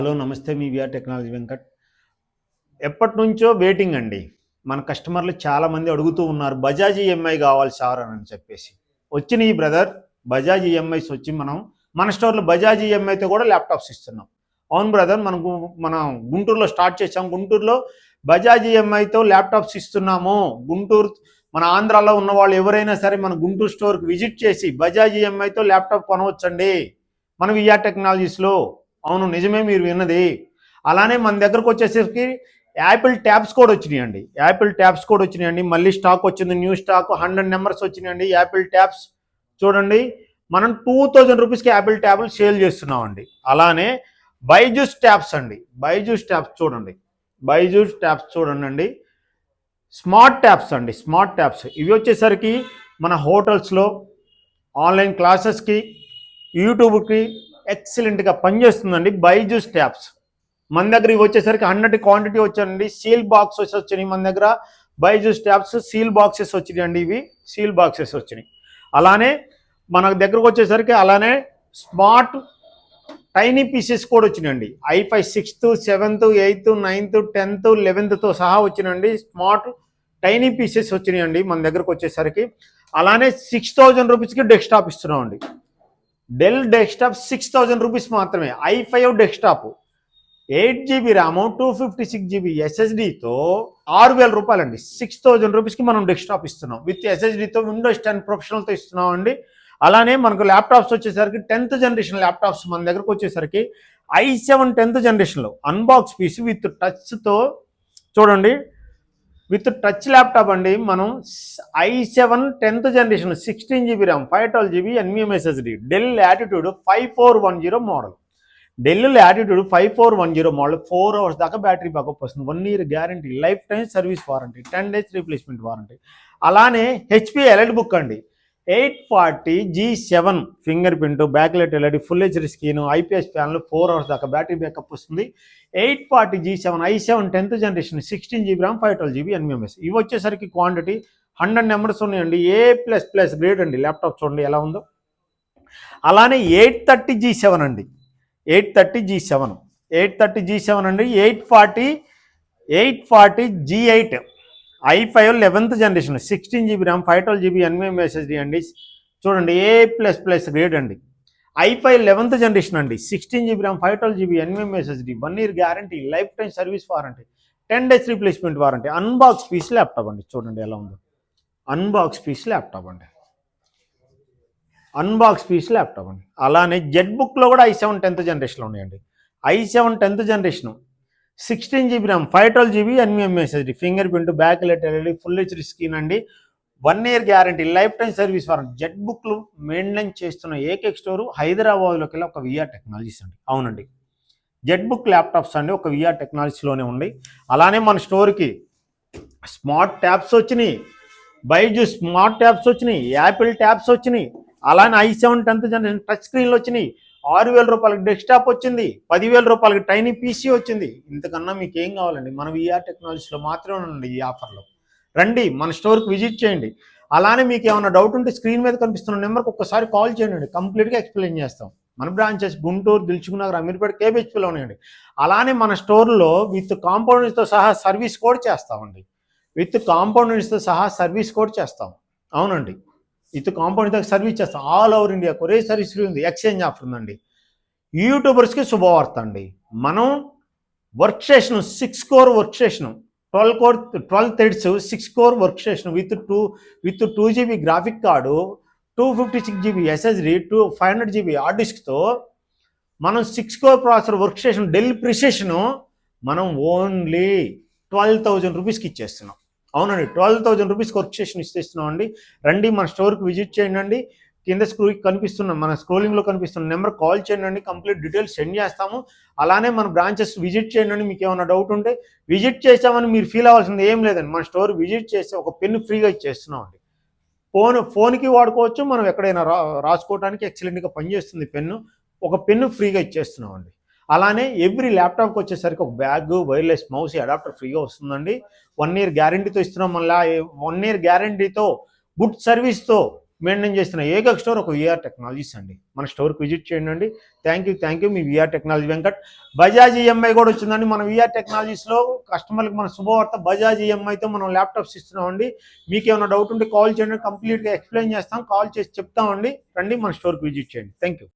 Hello నమస్తే మీ VR technology Venkat. ఎప్పటి నుంచో వెయిటింగ్ అండి. మన కస్టమర్లు చాలామంది అడుగుతూ ఉన్నారు, బజాజ్ ఈఎంఐ కావాలి సార్ అని చెప్పేసి. వచ్చినాయి బ్రదర్, బజాజ్ ఈఎంఐస్ వచ్చి మన స్టోర్లో బజాజ్ ఈఎంఐతో కూడా ల్యాప్టాప్స్ ఇస్తున్నాం. అవును బ్రదర్, మనం గుంటూరులో స్టార్ట్ చేసాం. గుంటూరులో బజాజ్ ఈఎంఐతో ల్యాప్టాప్స్ ఇస్తున్నాము. గుంటూరు మన ఆంధ్రాలో ఉన్న వాళ్ళు ఎవరైనా సరే మన గుంటూరు స్టోర్కి విజిట్ చేసి బజాజ్ ఈఎంఐతో ల్యాప్టాప్ కొనవచ్చండి మన విఆర్ టెక్నాలజీస్లో. అవును, నిజమే మీరు విన్నది. అలానే మన దగ్గరకు వచ్చేసరికి యాపిల్ ట్యాబ్స్ కూడా వచ్చినాయండి. మళ్ళీ స్టాక్ వచ్చింది, న్యూ స్టాక్ 100 నెంబర్స్ వచ్చినాయండి యాపిల్ ట్యాబ్స్. చూడండి, మనం 2000 రూపీస్కి యాపిల్ ట్యాబ్లు సేల్ చేస్తున్నామండి. అలానే బైజూస్ ట్యాబ్స్ అండి, బైజూస్ ట్యాబ్స్ చూడండి. స్మార్ట్ ట్యాబ్స్ ఇవి వచ్చేసరికి మన హోటల్స్లో, ఆన్లైన్ క్లాసెస్కి, యూట్యూబ్కి ఎక్సలెంట్గా పనిచేస్తుందండి బైజూస్ ట్యాబ్స్. మన దగ్గర ఇవి వచ్చేసరికి 100 క్వాంటిటీ వచ్చాయండి. సీల్ బాక్సెస్ వచ్చినాయి మన దగ్గర. బైజూస్ ట్యాబ్స్ సీల్ బాక్సెస్ వచ్చినాయండి, ఇవి సీల్ బాక్సెస్ వచ్చినాయి. అలానే మన దగ్గరకు వచ్చేసరికి అలానే స్మార్ట్ టైనీ పీసెస్ కూడా వచ్చినాయండి. i5 6th 7th 8th 9th 10th 11th సహా వచ్చినాయండి. స్మార్ట్ టైనీ పీసెస్ వచ్చినాయండి మన దగ్గరకు వచ్చేసరికి. అలానే 6000 రూపీస్కి డెస్క్టాప్ ఇస్తున్నామండి. డెల్ డెస్క్టాప్ 6000 రూపీస్ మాత్రమే. i5 desktop 8GB RAM 256GB SSDతో 6000 రూపాయలండి. 6000 రూపీస్కి మనం డెస్క్టాప్ ఇస్తున్నాం. విత్ SSDతో విండోస్ 10 ప్రొఫెషనల్తో ఇస్తున్నాం అండి. అలానే మనకు ల్యాప్టాప్స్ వచ్చేసరికి 10th జనరేషన్ ల్యాప్టాప్స్ మన దగ్గరకు వచ్చేసరికి i7 10th జనరేషన్లో అన్బాక్స్ పీస్ విత్ టచ్తో చూడండి, విత్ టచ్ ల్యాప్టాప్ అండి. మనం i7 10th generation 16GB RAM 512GB NVMe SSD Dell attitude 5410 model. Dell attitude 5410 model 4 hours దాకా బ్యాటరీ బ్యాకప్ వస్తుంది. 1 year guarantee, life time service warranty, 10 days replacement warranty. అలానే HP LED book అండి, 840G7 finger print, backlight LED, full HD screen, IPS panel, 4 hours దాకా battery backup వస్తుంది. 840G7 i7 10th generation 16GB RAM 512GB NVMe. ఇవి వచ్చేసరికి quantity 100 numbers ఉన్నాయండి. A++ grade అండి laptop. చూడండి ఎలా ఉందో. అలానే 830G7 అండి, 830G7 అండి. 840G8 i5 11th generation 16GB RAM 512GB NVMe SSD అండి. చూడండి, A++ గ్రేడ్ అండి. i5 11th జనరేషన్ అండి, 16GB RAM 512GB NVMe SSD, 1 year guarantee, life time service warranty, 10 days replacement warranty. Unbox piece laptop అండి. చూడండి ఎలా ఉందో. Unbox piece laptop అండి. అలానే జెడ్ బుక్లో కూడా i7 10th జనరేషన్లో ఉన్నాయండి. i7 10th generation 16GB RAM 512GB NVMe SSD, finger print, back light LED, full HD screen అండి. 1 year guarantee, life time service warranty. Z బుక్లు మెయింటైన్ చేస్తున్న ఏకైక స్టోరు హైదరాబాద్లోకి వెళ్ళి ఒక విఆర్ టెక్నాలజీస్ అండి. అవునండి, జెడ్ బుక్ ల్యాప్టాప్స్ అండి ఒక విఆర్ టెక్నాలజీస్లోనే ఉంది. అలానే మన స్టోర్కి స్మార్ట్ ట్యాబ్స్ వచ్చినాయి, బైజూస్ స్మార్ట్ ట్యాబ్స్ వచ్చినాయి, యాపిల్ ట్యాబ్స్ వచ్చినాయి. అలానే i7 10th జనరేషన్ టచ్ స్క్రీన్లు వచ్చినాయి. 6000 రూపాయలకి డెస్క్టాప్ వచ్చింది, 10,000 రూపాయలకి టైనీ పీసీ వచ్చింది. ఇంతకన్నా మీకు ఏం కావాలండి? మన విఆర్ టెక్నాలజీస్లో మాత్రమే ఉండండి ఈ ఆఫర్లో. రండి, మన స్టోర్కి విజిట్ చేయండి. అలానే మీకు ఏమైనా డౌట్ ఉంటే స్క్రీన్ మీద కనిపిస్తున్న నెంబర్కి ఒక్కసారి కాల్ చేయండి, కంప్లీట్గా ఎక్స్ప్లెయిన్ చేస్తాం. మన బ్రాంచెస్ గుంటూరు, దిల్సుఖ్నగర్, అమీర్పేట, కేబిహెచ్పిలో ఉన్నాయండి. అలానే మన స్టోర్లో విత్ కాంపౌండ్స్తో సహా సర్వీస్ కూడా చేస్తామండి. అవునండి, విత్ కాంపౌండ్ దాకా సర్వీస్ చేస్తాం. All over India courier service free ఉంది. ఎక్స్చేంజ్ ఆఫర్ ఉందండి. యూట్యూబర్స్కి శుభవార్త అండి. మనం work station 6 core work station, 12 threads 6 core work station with 2GB graphic card, 256GB SSD, 500GB hard డిస్క్తో మనం 6 core processor work station Dell precision మనం only 12,000 రూపీస్కి ఇచ్చేస్తున్నాం. అవునండి, 12,000 రూపీస్కి వర్క్ స్టేషన్ ఇస్తున్నాం అండి. రండి, మన స్టోర్కి విజిట్ చేయండి. కింద మన స్క్రోలింగ్లో కనిపిస్తున్న నెంబర్ కాల్ చేయండి, కంప్లీట్ డీటెయిల్స్ సెండ్ చేస్తాము. అలానే మన బ్రాంచెస్ విజిట్ చేయండి. మీకు ఏమైనా డౌట్ ఉంటే విజిట్ చేసామని మీరు ఫీల్ అవ్వాల్సింది ఏం లేదండి. మన స్టోర్ విజిట్ చేస్తే ఒక పెన్ ఫ్రీగా ఇచ్చేస్తున్నాం అండి. ఫోన్కి వాడుకోవచ్చు, మనం ఎక్కడైనా రాసుకోవడానికి ఎక్సలెంట్గా పనిచేస్తుంది పెన్ను. ఒక పెన్ను ఫ్రీగా ఇచ్చేస్తున్నాం అండి. అలానే ఎవ్రీ ల్యాప్టాప్కి వచ్చేసరికి ఒక బ్యాగ్, వైర్లెస్ మౌస్, అడాప్టర్ ఫ్రీగా వస్తుందండి. 1 year గ్యారంటీతో ఇస్తున్నాం. మళ్ళీ 1 year గ్యారంటీతో గుడ్ సర్వీస్తో మెయింటైన్ చేస్తున్న ఏకైక స్టోర్ ఒక విఆర్ టెక్నాలజీస్ అండి. మన స్టోర్కి విజిట్ చేయండి అండి. థ్యాంక్ యూ మీ VR technology Venkat. Bajaj EMI కూడా వచ్చిందండి మన విఆర్ టెక్నాలజీస్లో. కస్టమర్కి మన శుభవార్త, బజాజ్ ఈఎంఐతో మనం ల్యాప్టాప్స్ ఇస్తున్నామండి. మీకు ఏమైనా డౌట్ ఉంటే కాల్ చేయండి, కంప్లీట్గా ఎక్స్ప్లెయిన్ చేస్తాం, కాల్ చేసి చెప్తామండి. రండి మన స్టోర్కి విజిట్ చేయండి. Thank you.